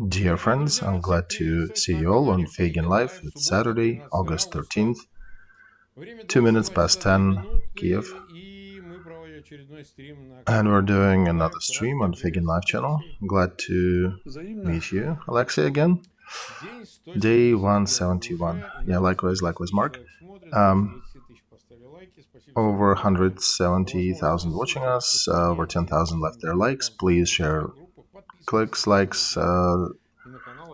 Dear friends, I'm glad to see you all on Feygin Live. It's Saturday, August 13th, 2 minutes past 10, Kiev. And we're doing another stream on Feygin Live channel. Glad to meet you, Olexiy, again. Day 171. Yeah, likewise, Mark. Over 170,000 watching us, over 10,000 left their likes. Please share clicks, likes,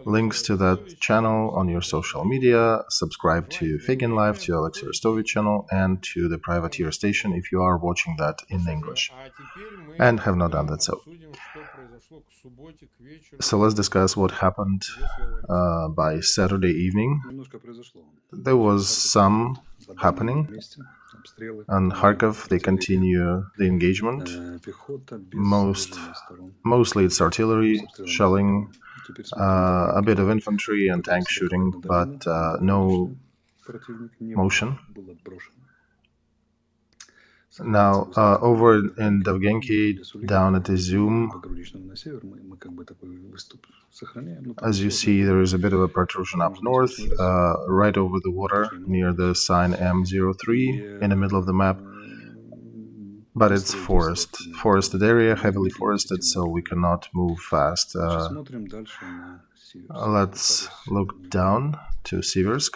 links to that channel on your social media. Subscribe to Feygin Live, to Olexiy Arestovych channel, and to the privateer station if you are watching that in English and have not done that so. So let's discuss what happened by Saturday evening. There was some happening. On Kharkov, they continue the engagement. Mostly it's artillery, shelling, a bit of infantry and tank shooting, but no motion. Now, over in Devgenki, down at Izum, as you see, there is a bit of a protrusion up north, right over the water, near the sign M03, in the middle of the map. But it's forested area, heavily forested, so we cannot move fast. Let's look down to Siversk.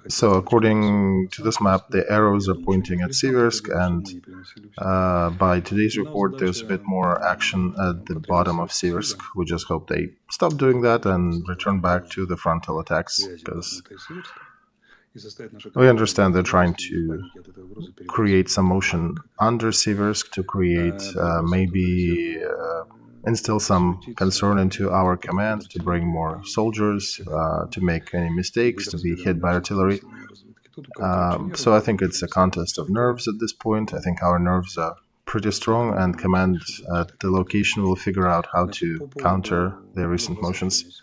So according to this map, the arrows are pointing at Siversk, and by today's report, there's a bit more action at the bottom of Siversk. We just hope they stop doing that and return back to the frontal attacks, because we understand they're trying to create some motion under Siversk to create maybe instill some concern into our command, to bring more soldiers, to make any mistakes, to be hit by artillery. So I think it's a contest of nerves at this point. I think our nerves are pretty strong, and command at the location will figure out how to counter their recent motions.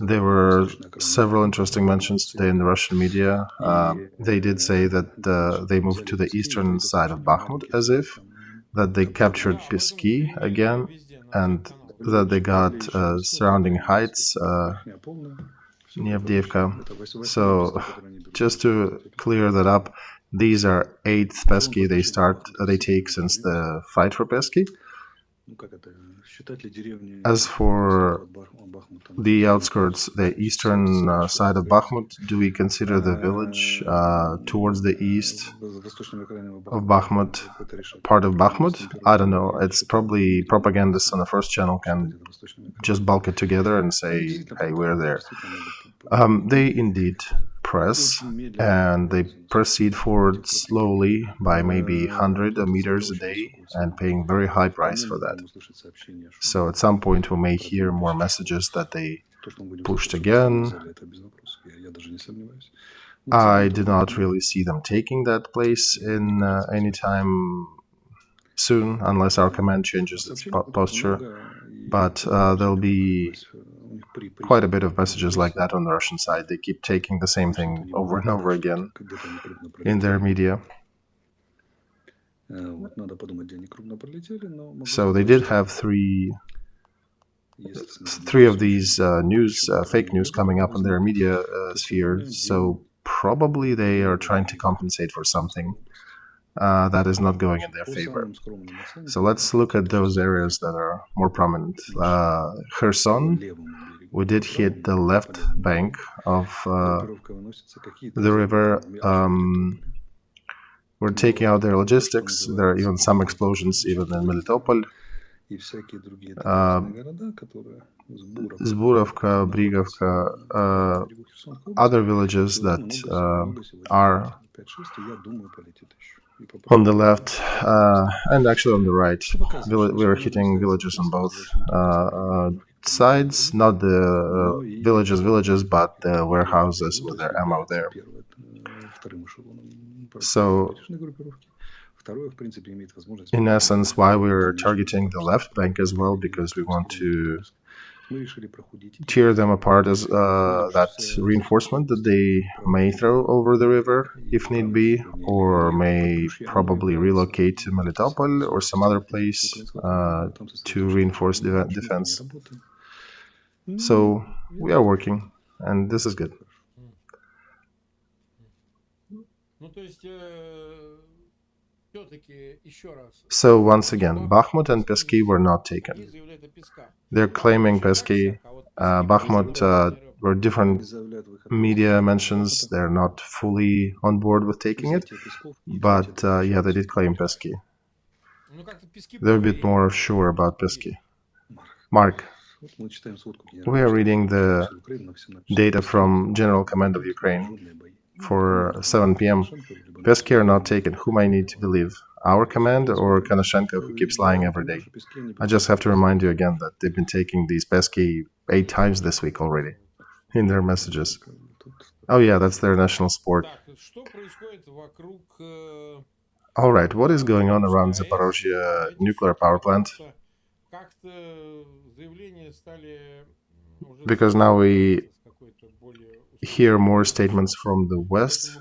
There were several interesting mentions today in the Russian media. They did say that they moved to the eastern side of Bakhmut, as if that they captured Pisky again, and that they got surrounding heights near Avdiivka. So, just to clear that up, these are 8th Pesky they take since the fight for Pesky. As for the outskirts, the eastern side of Bakhmut, do we consider the village towards the east of Bakhmut part of Bakhmut? I don't know. It's probably propagandists on the first channel can just bulk it together and say, hey, we're there. They indeed press, and they proceed forward slowly by maybe 100 meters a day, and paying very high price for that. So at some point we may hear more messages that they pushed again. I do not really see them taking that place in any time soon, unless our command changes its posture. But there'll be quite a bit of messages like that on the Russian side. They keep taking the same thing over and over again in their media. So they did have three of these fake news coming up in their media sphere, so probably they are trying to compensate for something that is not going in their favor. So let's look at those areas that are more prominent. Kherson, we did hit the left bank of the river. We're taking out their logistics. There are even some explosions even in Melitopol. Zburovka, Brigovka, other villages that are on the left and actually on the right. We were hitting villages on both sides, not the villages, but the warehouses with their ammo there. So, in essence, why we're targeting the left bank as well, because we want to tear them apart as that reinforcement that they may throw over the river if need be, or may probably relocate to Melitopol or some other place to reinforce the defense. So we are working, and this is good. So once again, Bakhmut and Pesky were not taken. They're claiming Pesky. Bakhmut were different media mentions. They're not fully on board with taking it, but yeah, they did claim Pesky. They're a bit more sure about Pesky. Mark, we are reading the data from General Command of Ukraine for 7 p.m. Pesky are not taken. Whom I need to believe? Our command or Konashenko, who keeps lying every day? I just have to remind you again that they've been taking these Pesky 8 times this week already in their messages. Oh yeah, that's their national sport. Alright, what is going on around Zaporozhye nuclear power plant? Because now we hear more statements from the West.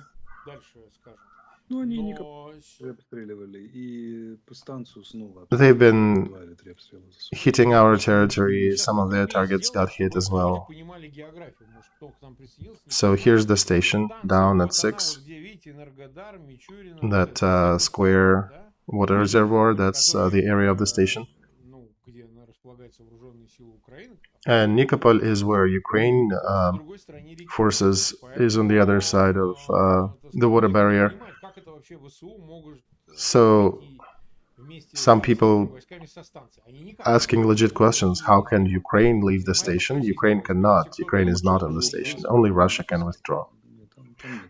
They've been hitting our territory. Some of their targets got hit as well. So here's the station down at 6. That square water reservoir, that's the area of the station. And Nikopol is where Ukraine forces is on the other side of the water barrier. So some people asking legit questions. How can Ukraine leave the station? Ukraine cannot. Ukraine is not on the station. Only Russia can withdraw.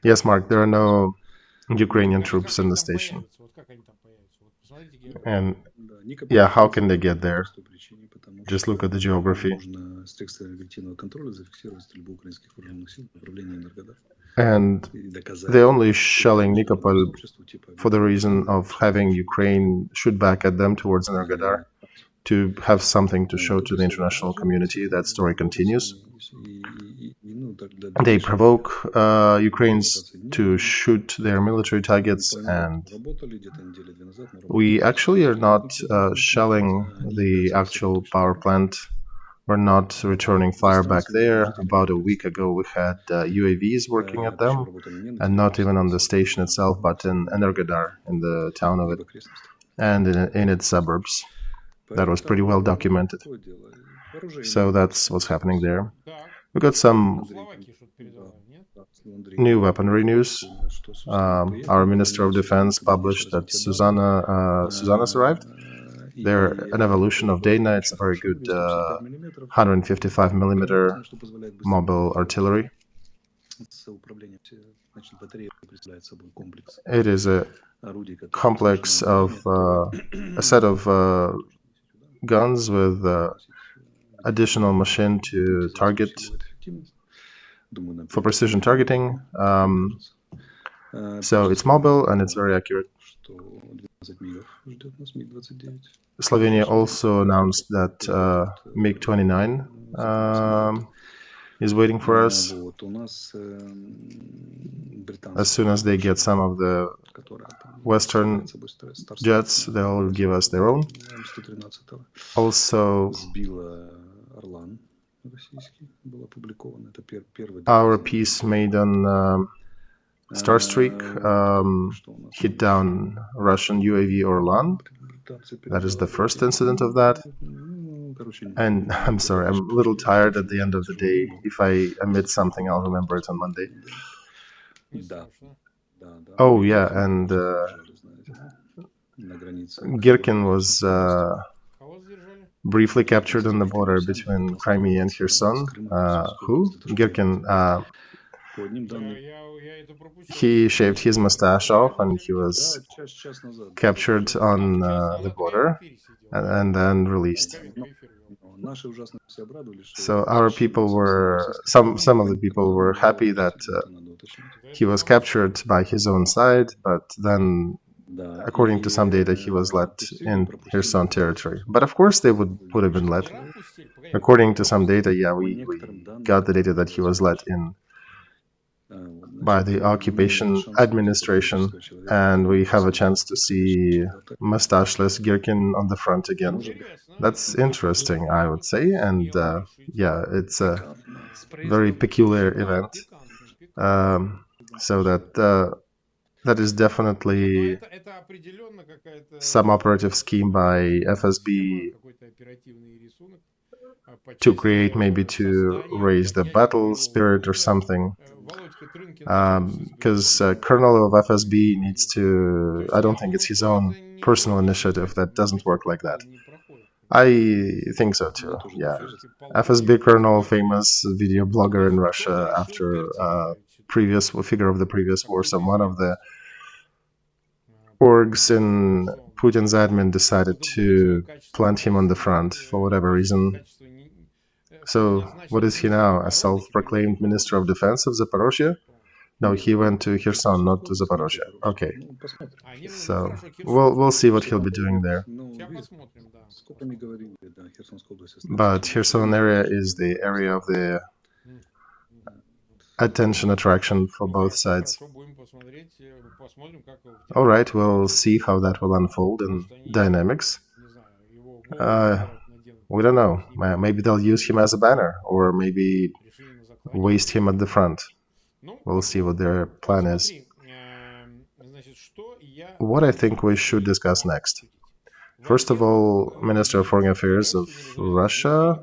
Yes, Mark, there are no Ukrainian troops in the station. And yeah, how can they get there? Just look at the geography. And they're only shelling Nikopol for the reason of having Ukraine shoot back at them towards Energodar to have something to show to the international community. That story continues. They provoke Ukrainians to shoot their military targets, and we actually are not shelling the actual power plant. We're not returning fire back there. About a week ago, we had UAVs working at them, and not even on the station itself, but in Energodar, in the town of it, and in its suburbs. That was pretty well documented. So that's what's happening there. We got some new weaponry news. Our Minister of Defense published that Susanna's arrived. They're an evolution of Dana. It's a very good 155mm mobile artillery. It is a complex of a set of guns with additional machine to target for precision targeting. So it's mobile and it's very accurate. Slovenia also announced that MiG-29 is waiting for us. As soon as they get some of the Western jets, they'll give us their own. Also, our piece made on Starstreak hit down Russian UAV Orlan. That is the first incident of that. And I'm sorry, I'm a little tired at the end of the day. If I omit something, I'll remember it on Monday. Oh, yeah, and Girkin was briefly captured on the border between Crimea and Kherson. Who? Girkin. He shaved his mustache off and he was captured on the border and then released. So our people were, some of the people were happy that he was captured by his own side, but then, according to some data, he was let in Kherson territory. But of course they would have been let. According to some data, yeah, we got the data that he was let in by the occupation administration, and we have a chance to see mustacheless Girkin on the front again. That's interesting, I would say, and yeah, it's a very peculiar event. So that is definitely some operative scheme by FSB to create, maybe to raise the battle spirit or something. Because Colonel of FSB needs to, I don't think it's his own personal initiative. That doesn't work like that. I think so too, yeah. FSB Colonel, famous video blogger in Russia after previous figure of the previous war, so one of the orgs in Putin's admin decided to plant him on the front for whatever reason. So what is he now, a self-proclaimed Minister of Defense of Zaporozhye? No, he went to Kherson, not to Zaporozhye. Okay, so we'll see what he'll be doing there. But Kherson area is the area of the attention attraction for both sides. All right, we'll see how that will unfold in dynamics. We don't know. Maybe they'll use him as a banner, or maybe waste him at the front. We'll see what their plan is. What I think we should discuss next. First of all, Minister of Foreign Affairs of Russia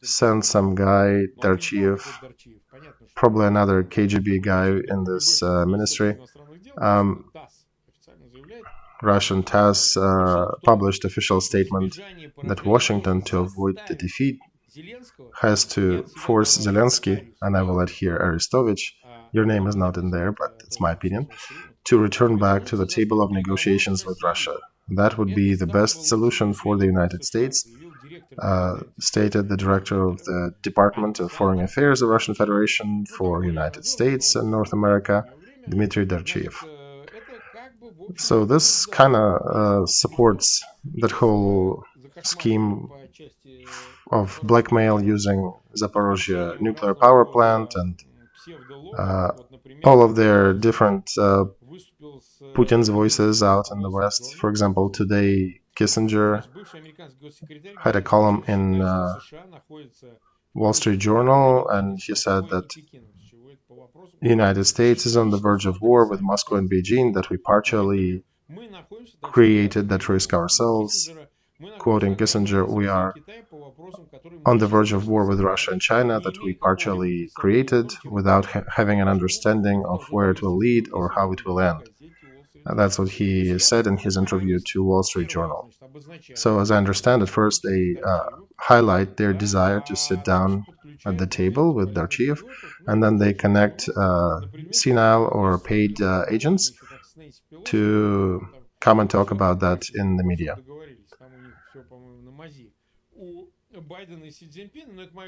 sent some guy, Darchiev, probably another KGB guy in this ministry. Russian TASS published official statement that Washington, to avoid the defeat, has to force Zelenskyy, and I will add here Arestovych, your name is not in there, but it's my opinion, to return back to the table of negotiations with Russia. That would be the best solution for the United States, stated the director of the Department of Foreign Affairs of Russian Federation for United States and North America, Dmitry Darchiev. So this kind of supports that whole scheme of blackmail using Zaporozhye nuclear power plant and all of their different Putin's voices out in the West. For example, today Kissinger had a column in Wall Street Journal, and he said that the United States is on the verge of war with Moscow and Beijing, that we partially created that risk ourselves. Quoting Kissinger, we are on the verge of war with Russia and China that we partially created without having an understanding of where it will lead or how it will end. And that's what he said in his interview to Wall Street Journal. So as I understand, at first they highlight their desire to sit down at the table with Darchiev, and then they connect senile or paid agents to come and talk about that in the media.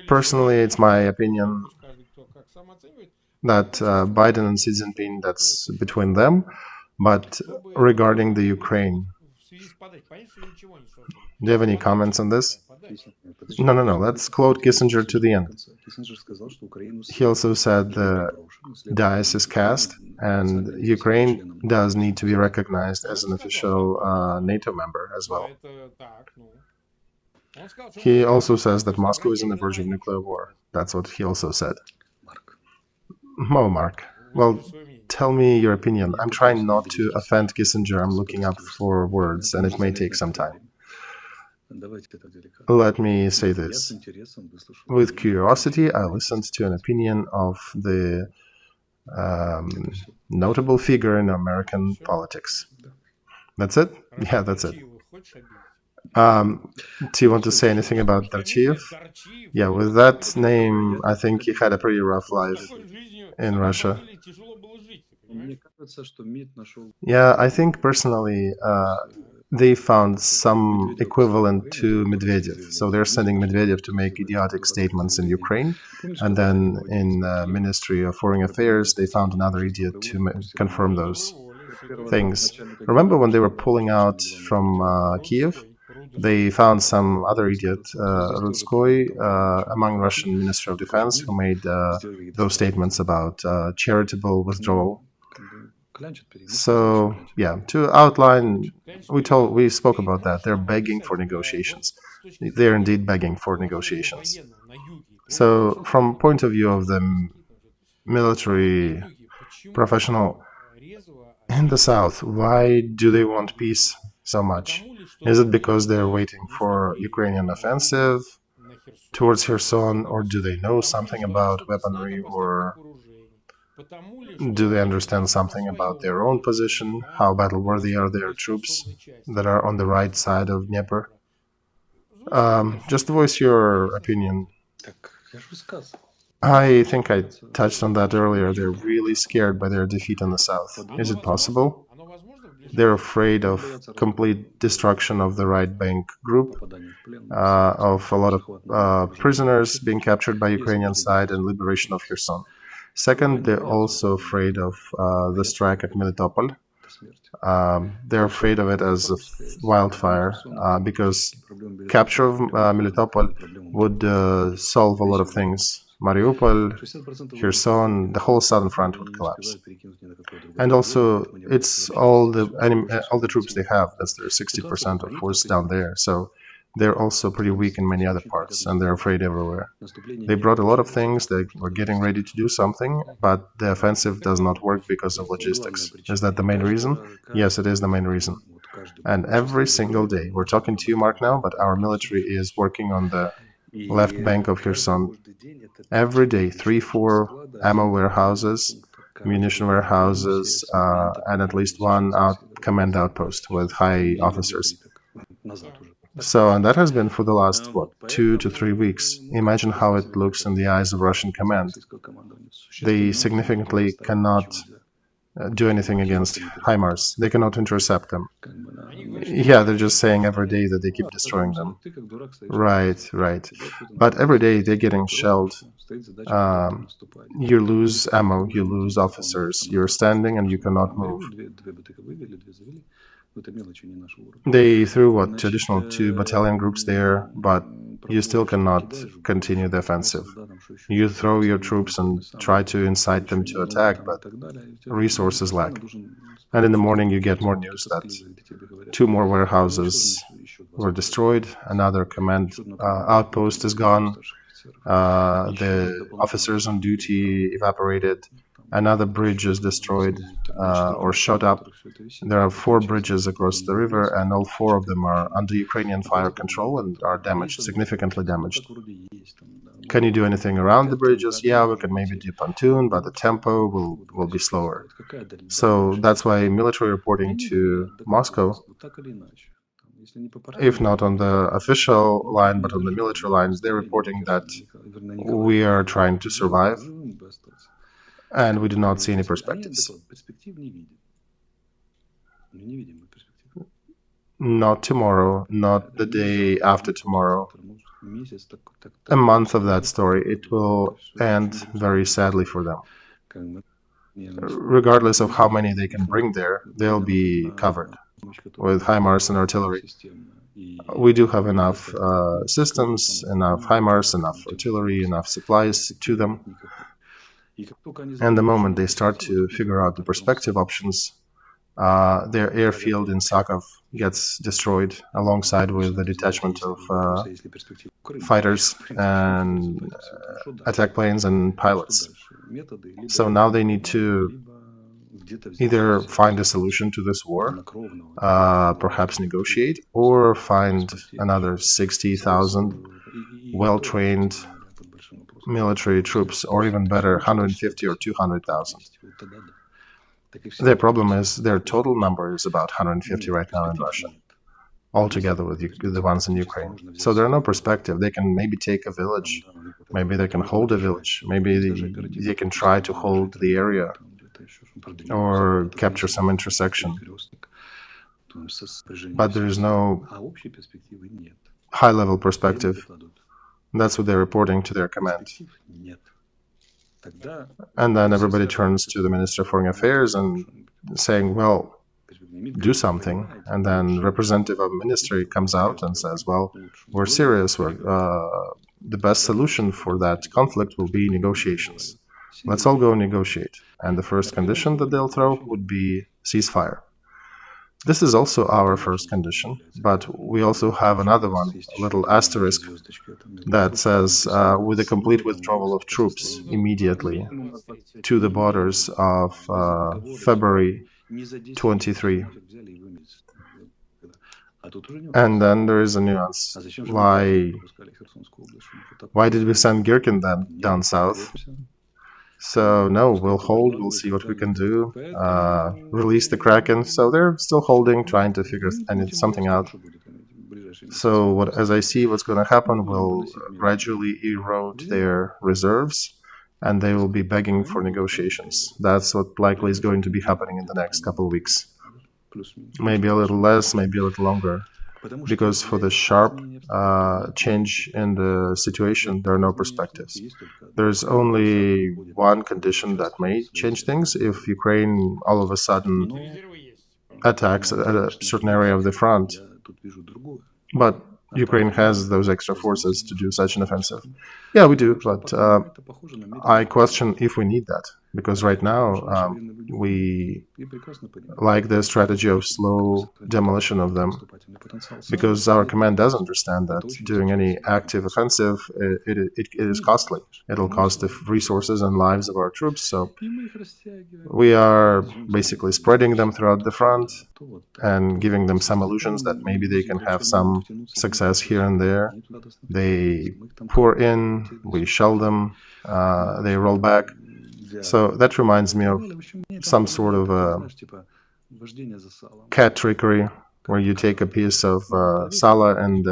Personally, it's my opinion that Biden and Xi Jinping, that's between them. But regarding the Ukraine, do you have any comments on this? No. Let's quote Kissinger to the end. He also said the dice is cast, and Ukraine does need to be recognized as an official NATO member as well. He also says that Moscow is on the verge of nuclear war. That's what he also said. Mark. Well, tell me your opinion. I'm trying not to offend Kissinger. I'm looking up for words, and it may take some time. Let me say this. With curiosity, I listened to an opinion of the notable figure in American politics. That's it? Yeah, that's it. Do you want to say anything about Darchiev? Yeah, with that name, I think he had a pretty rough life in Russia. Yeah, I think personally they found some equivalent to Medvedev. So they're sending Medvedev to make idiotic statements in Ukraine, and then in Ministry of Foreign Affairs they found another idiot to confirm those things. Remember when they were pulling out from Kiev? They found some other idiot, Rudskoy, among Russian Ministry of Defense, who made those statements about charitable withdrawal. So, yeah, to outline, we spoke about that. They're begging for negotiations. They're indeed begging for negotiations. So, from point of view of the military professional in the south, why do they want peace so much? Is it because they're waiting for Ukrainian offensive towards Kherson, or do they know something about weaponry, or do they understand something about their own position? How battle-worthy are their troops that are on the right side of Dnieper? Just voice your opinion. I think I touched on that earlier. They're really scared by their defeat in the south. Is it possible? They're afraid of complete destruction of the right bank group, of a lot of prisoners being captured by Ukrainian side, and liberation of Kherson. Second, they're also afraid of the strike at Melitopol. They're afraid of it as a wildfire because capture of Melitopol would solve a lot of things. Mariupol, Kherson, the whole southern front would collapse. And also, it's all the troops they have. That's their 60% of force down there. So they're also pretty weak in many other parts, and they're afraid everywhere. They brought a lot of things. They were getting ready to do something, but the offensive does not work because of logistics. Is that the main reason? Yes, it is the main reason. And every single day, we're talking to you, Mark, now, but our military is working on the left bank of Kherson. Every day, 3-4 ammo warehouses, munition warehouses, and at least one command outpost with high officers. So, and that has been for the last, 2 to 3 weeks. Imagine how it looks in the eyes of Russian command. They significantly cannot do anything against HIMARS. They cannot intercept them. Yeah, they're just saying every day that they keep destroying them. Right. But every day they're getting shelled. You lose ammo, you lose officers, you're standing and you cannot move. They threw, traditional 2 battalion groups there, but you still cannot continue the offensive. You throw your troops and try to incite them to attack, but resources lack. And in the morning you get more news that 2 more warehouses were destroyed, another command outpost is gone, the officers on duty evaporated, another bridge is destroyed or shot up. There are 4 bridges across the river, and all 4 of them are under Ukrainian fire control and are damaged, significantly damaged. Can you do anything around the bridges? Yeah, we can maybe do pontoon, but the tempo will be slower. So that's why military reporting to Moscow, if not on the official line, but on the military lines, they're reporting that we are trying to survive, and we do not see any perspectives. Not tomorrow, not the day after tomorrow. A month of that story, it will end very sadly for them. Regardless of how many they can bring there, they'll be covered with HIMARS and artillery. We do have enough systems, enough HIMARS, enough artillery, enough supplies to them. And the moment they start to figure out the perspective options, their airfield in Sakov gets destroyed alongside with the detachment of fighters and attack planes and pilots. So now they need to either find a solution to this war, perhaps negotiate, or find another 60,000 well-trained military troops, or even better, 150 or 200,000. Their problem is their total number is about 150 right now in Russia, altogether with the ones in Ukraine. So there are no perspective. They can maybe take a village, maybe they can hold a village, maybe they can try to hold the area or capture some intersection. But there is no high-level perspective. That's what they're reporting to their command. And then everybody turns to the Minister of Foreign Affairs and saying, well, do something, and then representative of ministry comes out and says, well, we're serious, the best solution for that conflict will be negotiations. Let's all go negotiate. And the first condition that they'll throw would be ceasefire. This is also our first condition, but we also have another one, a little asterisk, that says with a complete withdrawal of troops immediately to the borders of February 23. And then there is a nuance. Why did we send Girkin down south? So no, we'll hold, we'll see what we can do, release the Kraken. So they're still holding, trying to figure something out. So as I see what's going to happen, will gradually erode their reserves, and they will be begging for negotiations. That's what likely is going to be happening in the next couple of weeks. Maybe a little less, maybe a little longer. Because for the sharp change in the situation, there are no perspectives. There's only one condition that may change things: if Ukraine all of a sudden attacks at a certain area of the front. But Ukraine has those extra forces to do such an offensive. Yeah, we do, but I question if we need that. Because right now, we like the strategy of slow demolition of them, because our command does understand that doing any active offensive, it is costly. It'll cost the resources and lives of our troops, so we are basically spreading them throughout the front and giving them some illusions that maybe they can have some success here and there. They pour in, we shell them, they roll back. So that reminds me of some sort of cat trickery, where you take a piece of sala and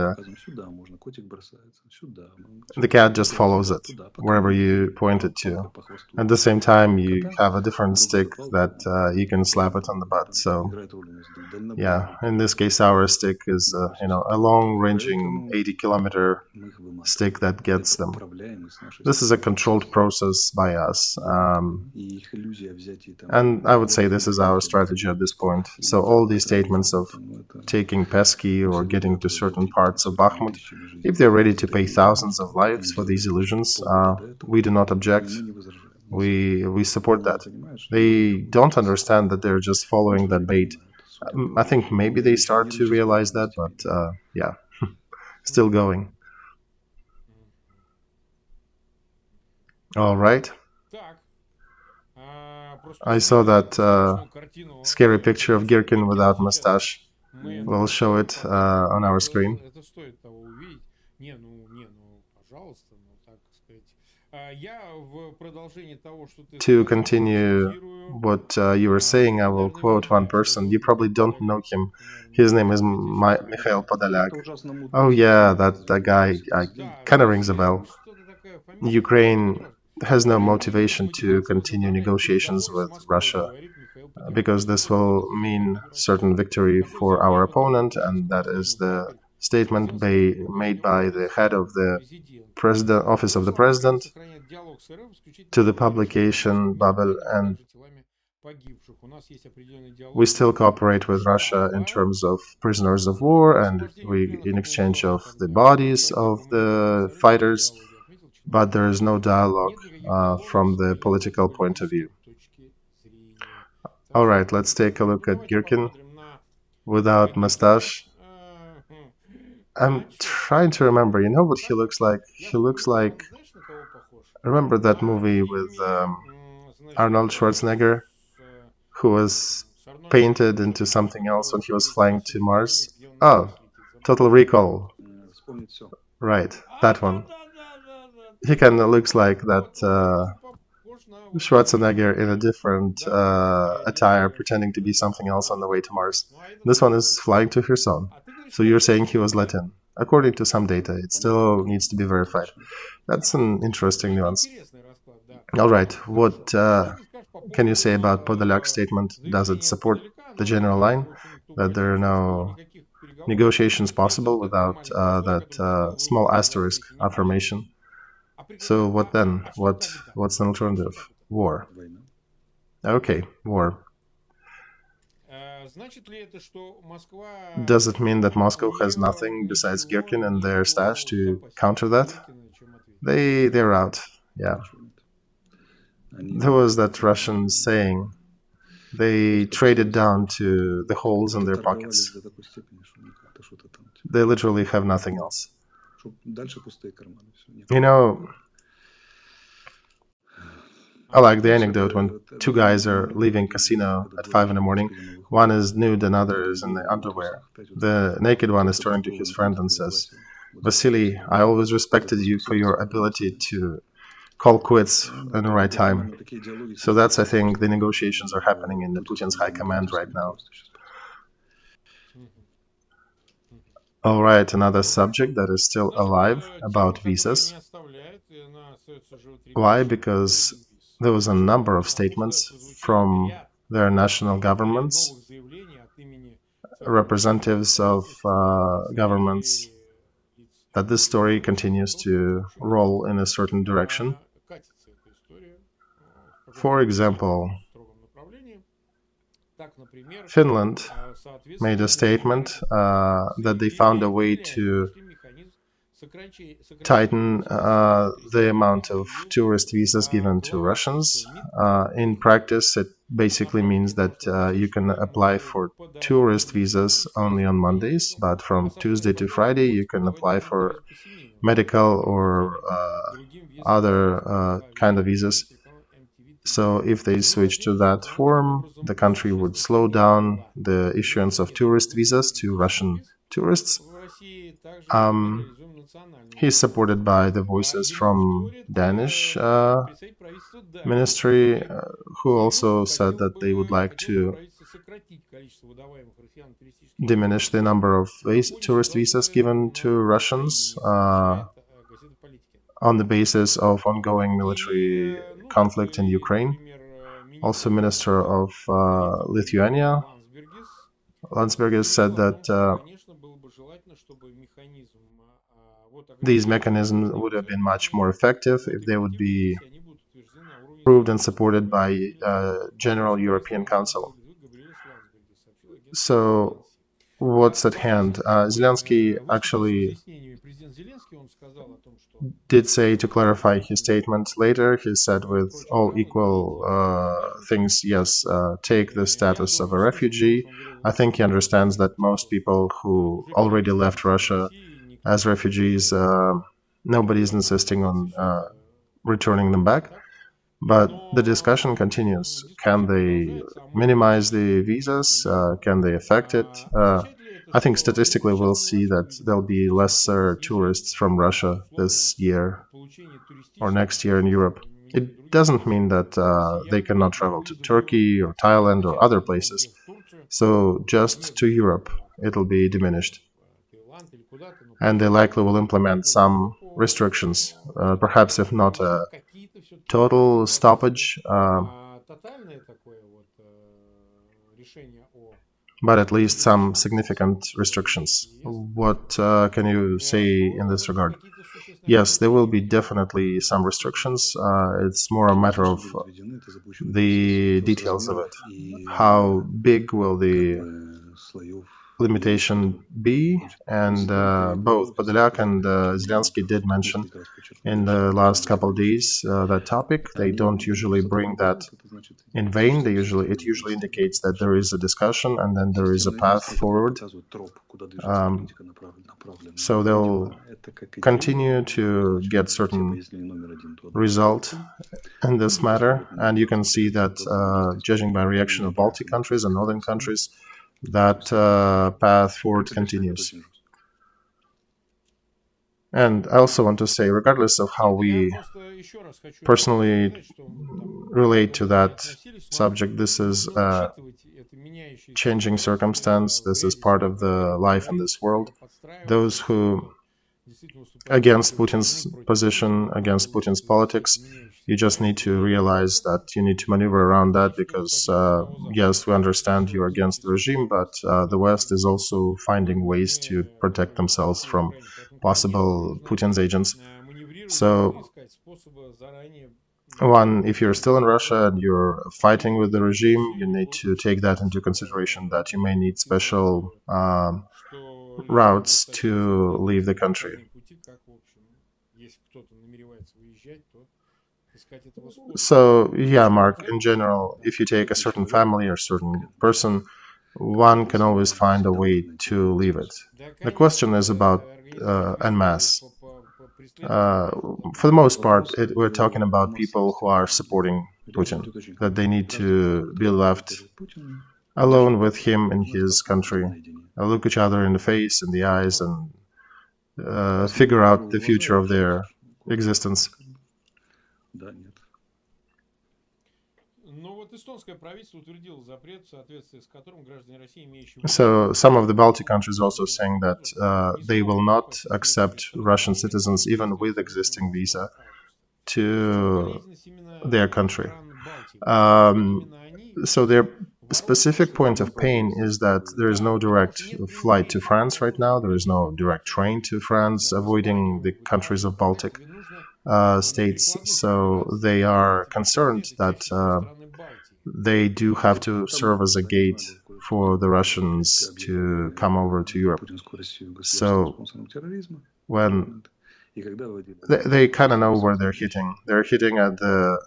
the cat just follows it wherever you point it to. At the same time, you have a different stick that you can slap it on the butt. So yeah, in this case, our stick is a long-ranging 80-kilometer stick that gets them. This is a controlled process by us, and I would say this is our strategy at this point. So all these statements of taking Pesky or getting to certain parts of Bakhmut, if they're ready to pay thousands of lives for these illusions, we do not object. We support that. They don't understand that they're just following that bait. I think maybe they start to realize that, but yeah, still going. All right. I saw that scary picture of Girkin without mustache. We'll show it on our screen. To continue what you were saying, I will quote one person. You probably don't know him. His name is Mikhail Podolyak. Oh yeah, that guy kind of rings a bell. Ukraine has no motivation to continue negotiations with Russia, because this will mean certain victory for our opponent, and that is the statement made by the head of the office of the president to the publication Babel, and we still cooperate with Russia in terms of prisoners of war, and we in exchange of the bodies of the fighters, but there is no dialogue from the political point of view. All right, let's take a look at Girkin without mustache. I'm trying to remember, you know what he looks like? He looks like... Remember that movie with Arnold Schwarzenegger, who was painted into something else when he was flying to Mars? Oh, Total Recall. Right, that one. He kind of looks like that Schwarzenegger in a different attire, pretending to be something else on the way to Mars. This one is flying to Kherson. So you're saying he was let in. According to some data, it still needs to be verified. That's an interesting nuance. All right, what can you say about Podolyak's statement? Does it support the general line that there are no negotiations possible without that small asterisk affirmation? So what then? What's the alternative? War. Okay, war. Does it mean that Moscow has nothing besides Girkin in their stash to counter that? They're out, yeah. There was that Russian saying, they traded down to the holes in their pockets. They literally have nothing else. You know, I like the anecdote when two guys are leaving casino at 5 in the morning. One is nude, another is in the underwear. The naked one is turning to his friend and says, Vasily, I always respected you for your ability to call quits in the right time. So that's, I think, the negotiations are happening in the Putin's high command right now. All right, another subject that is still alive about visas. Why? Because there was a number of statements from their national governments, representatives of governments, that this story continues to roll in a certain direction. For example, Finland made a statement that they found a way to tighten the amount of tourist visas given to Russians. In practice, it basically means that you can apply for tourist visas only on Mondays, but from Tuesday to Friday you can apply for medical or other kind of visas. So if they switch to that form, the country would slow down the issuance of tourist visas to Russian tourists. He's supported by the voices from Danish ministry, who also said that they would like to diminish the number of tourist visas given to Russians on the basis of ongoing military conflict in Ukraine. Also, Minister of Lithuania, Landsbergis, said that these mechanisms would have been much more effective if they would be approved and supported by General European Council. So, what's at hand? Zelenskyy actually did say to clarify his statement later. He said, with all equal things, yes, take the status of a refugee. I think he understands that most people who already left Russia as refugees, nobody is insisting on returning them back. But the discussion continues. Can they minimize the visas? Can they affect it? I think statistically we'll see that there'll be lesser tourists from Russia this year or next year in Europe. It doesn't mean that they cannot travel to Turkey or Thailand or other places. So just to Europe, it'll be diminished. And they likely will implement some restrictions, perhaps if not a total stoppage, but at least some significant restrictions. What can you say in this regard? Yes, there will be definitely some restrictions. It's more a matter of the details of it. How big will the limitation be? And both Podolyak and Zelenskyy did mention in the last couple of days that topic. They don't usually bring that in vain. It usually indicates that there is a discussion and then there is a path forward. So they'll continue to get certain result in this matter, and you can see that judging by reaction of Baltic countries and northern countries, that path forward continues. And I also want to say, regardless of how we personally relate to that subject, this is a changing circumstance. This is part of the life in this world. Those who, against Putin's position, against Putin's politics, you just need to realize that you need to maneuver around that because, yes, we understand you're against the regime, but the West is also finding ways to protect themselves from possible Putin's agents. So One, if you're still in Russia and you're fighting with the regime, you need to take that into consideration, that you may need special routes to leave the country. So, yeah, Mark, in general, if you take a certain family or certain person, one can always find a way to leave it. The question is about en masse. For the most part, we're talking about people who are supporting Putin, that they need to be left alone with him in his country, look each other in the face, in the eyes, and figure out the future of their existence. So some of the Baltic countries also saying that they will not accept Russian citizens, even with existing visa, to their country. So their specific point of pain is that there is no direct flight to France right now. There is no direct train to France, avoiding the countries of Baltic states. So they are concerned that they do have to serve as a gate for the Russians to come over to Europe. So when they kind of know where they're hitting at the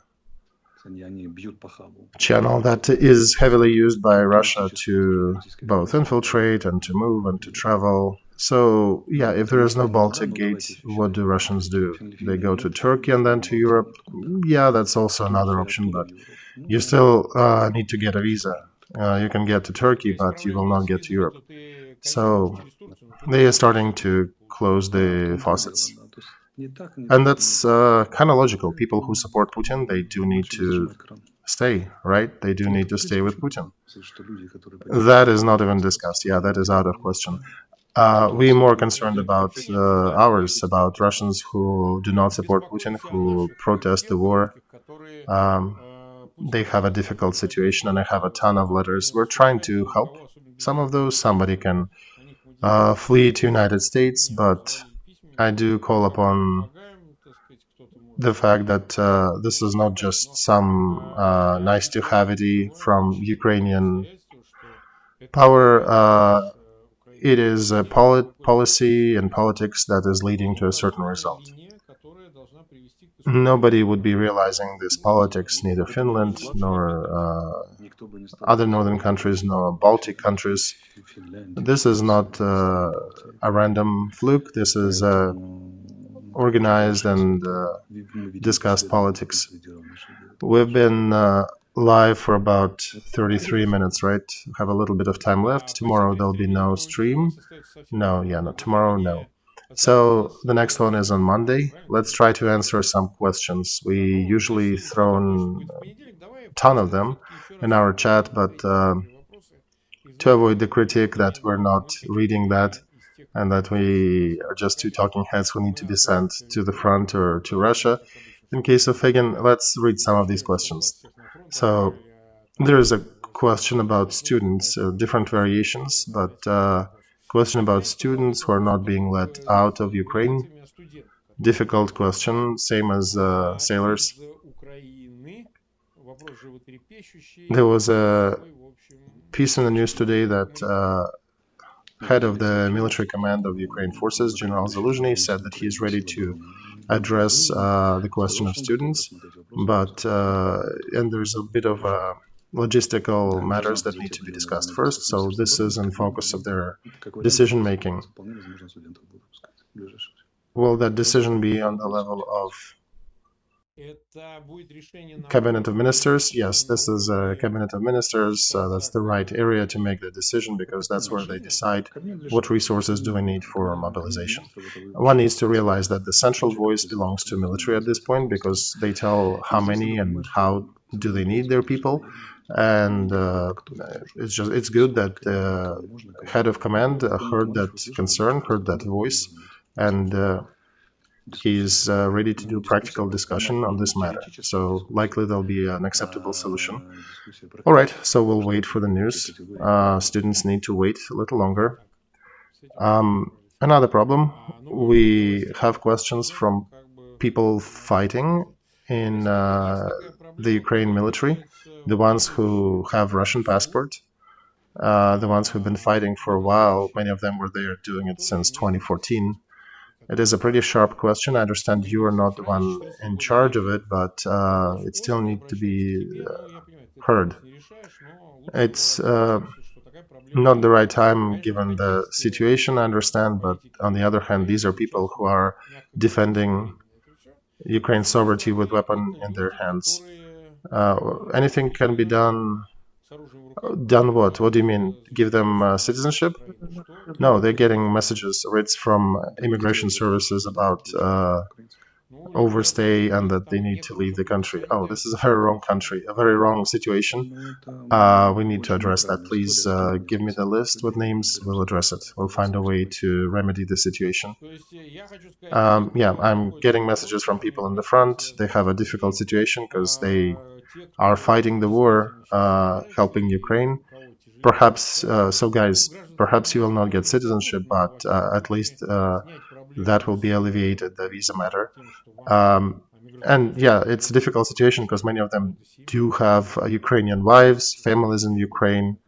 channel that is heavily used by Russia to both infiltrate and to move and to travel. So, yeah, if there is no Baltic gate, what do Russians do? They go to Turkey and then to Europe? Yeah, that's also another option, but you still need to get a visa. You can get to Turkey, but you will not get to Europe. So they are starting to close the faucets. And that's kind of logical. People who support Putin, they do need to stay, right? They do need to stay with Putin. That is not even discussed. Yeah, that is out of question. We're more concerned about ours, about Russians who do not support Putin, who protest the war. They have a difficult situation, and I have a ton of letters. We're trying to help some of those. Somebody can flee to United States, but I do call upon the fact that this is not just some nice-to-have-ity from Ukrainian power. It is a policy and politics that is leading to a certain result. Nobody would be realizing this politics, neither Finland nor other northern countries, nor Baltic countries. This is not a random fluke. This is organized and discussed politics. We've been live for about 33 minutes, right? We have a little bit of time left. Tomorrow there'll be no stream. No, tomorrow, no. So the next one is on Monday. Let's try to answer some questions. We usually throw in a ton of them in our chat, but to avoid the critique that we're not reading that and that we are just two talking heads who need to be sent to the front or to Russia, in case of Feygin, let's read some of these questions. So there is a question about students, different variations, but question about students who are not being let out of Ukraine. Difficult question, same as sailors. There was a piece in the news today that head of the military command of Ukraine forces, General Zelenskyy, said that he is ready to address the question of students, but and there's a bit of logistical matters that need to be discussed first, so this is in focus of their decision making. Will that decision be on the level of Cabinet of Ministers? Yes, this is a Cabinet of Ministers. That's the right area to make the decision, because that's where they decide what resources do we need for mobilization. One needs to realize that the central voice belongs to military at this point, because they tell how many and how do they need their people. And it's good that the head of command heard that concern, heard that voice, and he's ready to do practical discussion on this matter. So likely there'll be an acceptable solution. All right, so we'll wait for the news. Students need to wait a little longer. Another problem, we have questions from people fighting in the Ukraine military, the ones who have Russian passport, the ones who've been fighting for a while. Many of them were there doing it since 2014. It is a pretty sharp question. I understand you are not the one in charge of it, but it still needs to be heard. It's not the right time given the situation, I understand, but on the other hand, these are people who are defending Ukraine's sovereignty with weapon in their hands. Anything can be done. Done what? What do you mean? Give them citizenship? No, they're getting messages, writs from immigration services about overstay and that they need to leave the country. Oh, this is a very wrong country, a very wrong situation. We need to address that. Please give me the list with names. We'll address it. We'll find a way to remedy the situation. Yeah, I'm getting messages from people in the front. They have a difficult situation because they are fighting the war, helping Ukraine. Perhaps, so guys, perhaps you will not get citizenship, but at least that will be alleviated, the visa matter. And yeah, it's a difficult situation because many of them do have Ukrainian wives, families in Ukraine.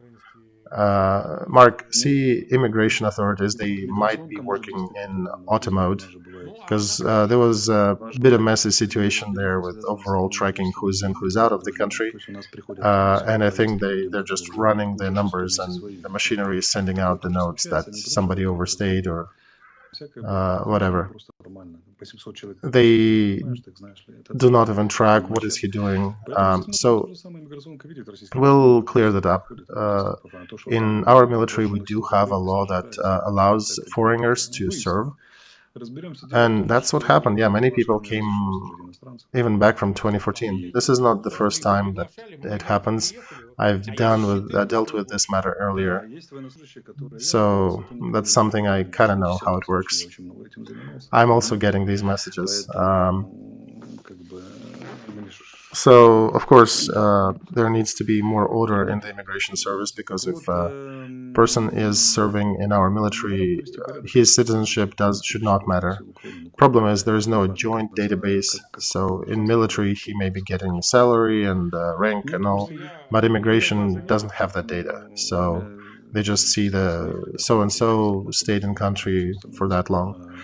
Mark, see immigration authorities, they might be working in auto mode because there was a bit of messy situation there with overall tracking who's in, who's out of the country. And I think they're just running the numbers and the machinery is sending out the notes that somebody overstayed or whatever. They do not even track what is he doing. So we'll clear that up. In our military, we do have a law that allows foreigners to serve. And that's what happened. Yeah, many people came even back from 2014. This is not the first time that it happens. I've dealt with this matter earlier. So that's something I kind of know how it works. I'm also getting these messages. So, of course, there needs to be more order in the immigration service because if a person is serving in our military, his citizenship should not matter. Problem is there is no joint database, so in military he may be getting salary and rank and all, but immigration doesn't have that data, so they just see the so-and-so stayed in country for that long.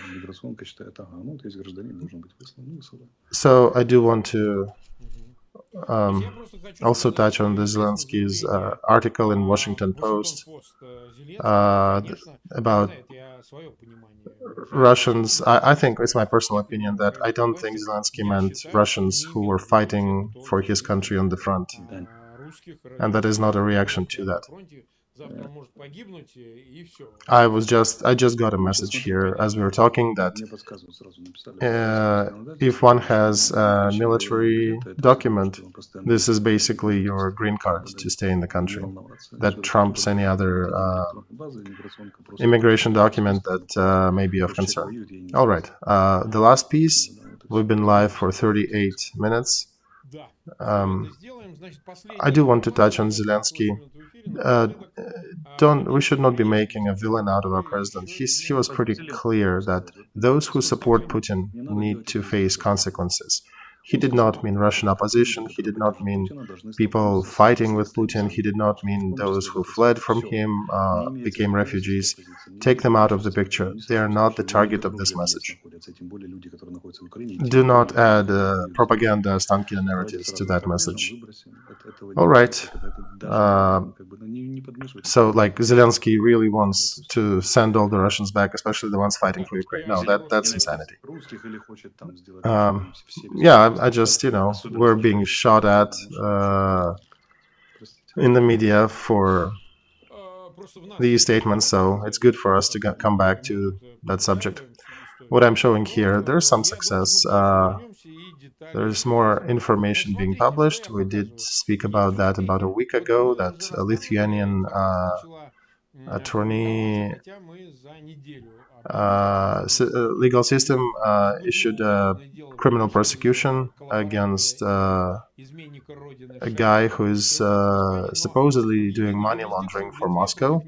So I do want to also touch on the Zelenskyy's article in Washington Post about Russians. I think it's my personal opinion that I don't think Zelenskyy meant Russians who were fighting for his country on the front, and that is not a reaction to that. I just got a message here as we were talking that if one has a military document, this is basically your green card to stay in the country. That trumps any other immigration document that may be of concern. All right, the last piece, we've been live for 38 minutes. I do want to touch on Zelenskyy. We should not be making a villain out of our president. He was pretty clear that those who support Putin need to face consequences. He did not mean Russian opposition. He did not mean people fighting with Putin. He did not mean those who fled from him, became refugees. Take them out of the picture. They are not the target of this message. Do not add propaganda, Stankina narratives to that message. All right. So, like, Zelenskyy really wants to send all the Russians back, especially the ones fighting for Ukraine. No, that's insanity. Yeah, I just, we're being shot at in the media for these statements, so it's good for us to come back to that subject. What I'm showing here, there's some success. There's more information being published. We did speak about that about a week ago, that a Lithuanian attorney legal system issued a criminal prosecution against a guy who is supposedly doing money laundering for Moscow.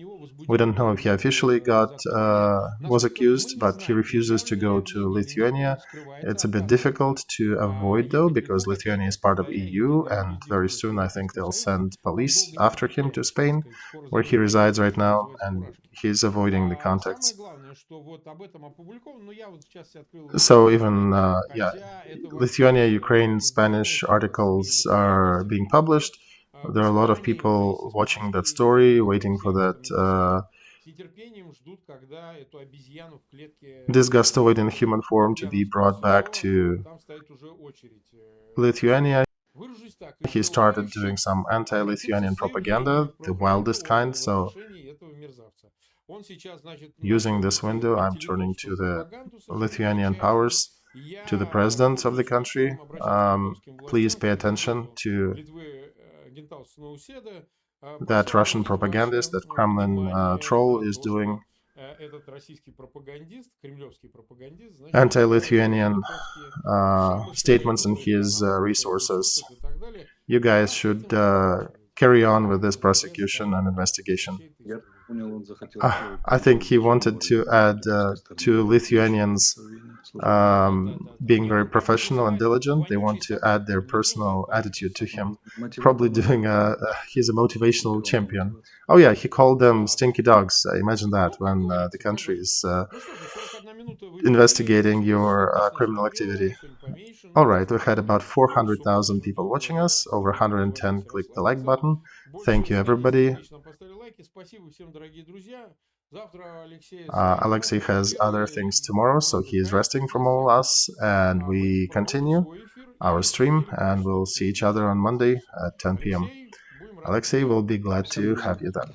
We don't know if he officially was accused, but he refuses to go to Lithuania. It's a bit difficult to avoid, though, because Lithuania is part of EU, and very soon I think they'll send police after him to Spain, where he resides right now, and he's avoiding the contacts. So even, Lithuania, Ukraine, Spanish articles are being published. There are a lot of people watching that story, waiting for that disgustoid in human form to be brought back to Lithuania. He started doing some anti-Lithuanian propaganda, the wildest kind, so using this window, I'm turning to the Lithuanian powers, to the president of the country. Please pay attention to that Russian propagandist, that Kremlin troll is doing anti-Lithuanian statements in his resources. You guys should carry on with this prosecution and investigation. I think he wanted to add to Lithuanians being very professional and diligent. They want to add their personal attitude to him. Probably doing he's a motivational champion. Oh yeah, he called them stinky dogs. Imagine that when the country is investigating your criminal activity. All right, we had about 400,000 people watching us. Over 110 clicked the like button. Thank you, everybody. Olexiy has other things tomorrow, so he is resting from all us, and we continue our stream, and we'll see each other on Monday at 10 p.m. Olexiy will be glad to have you then.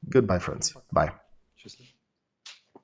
Goodbye, friends. Bye.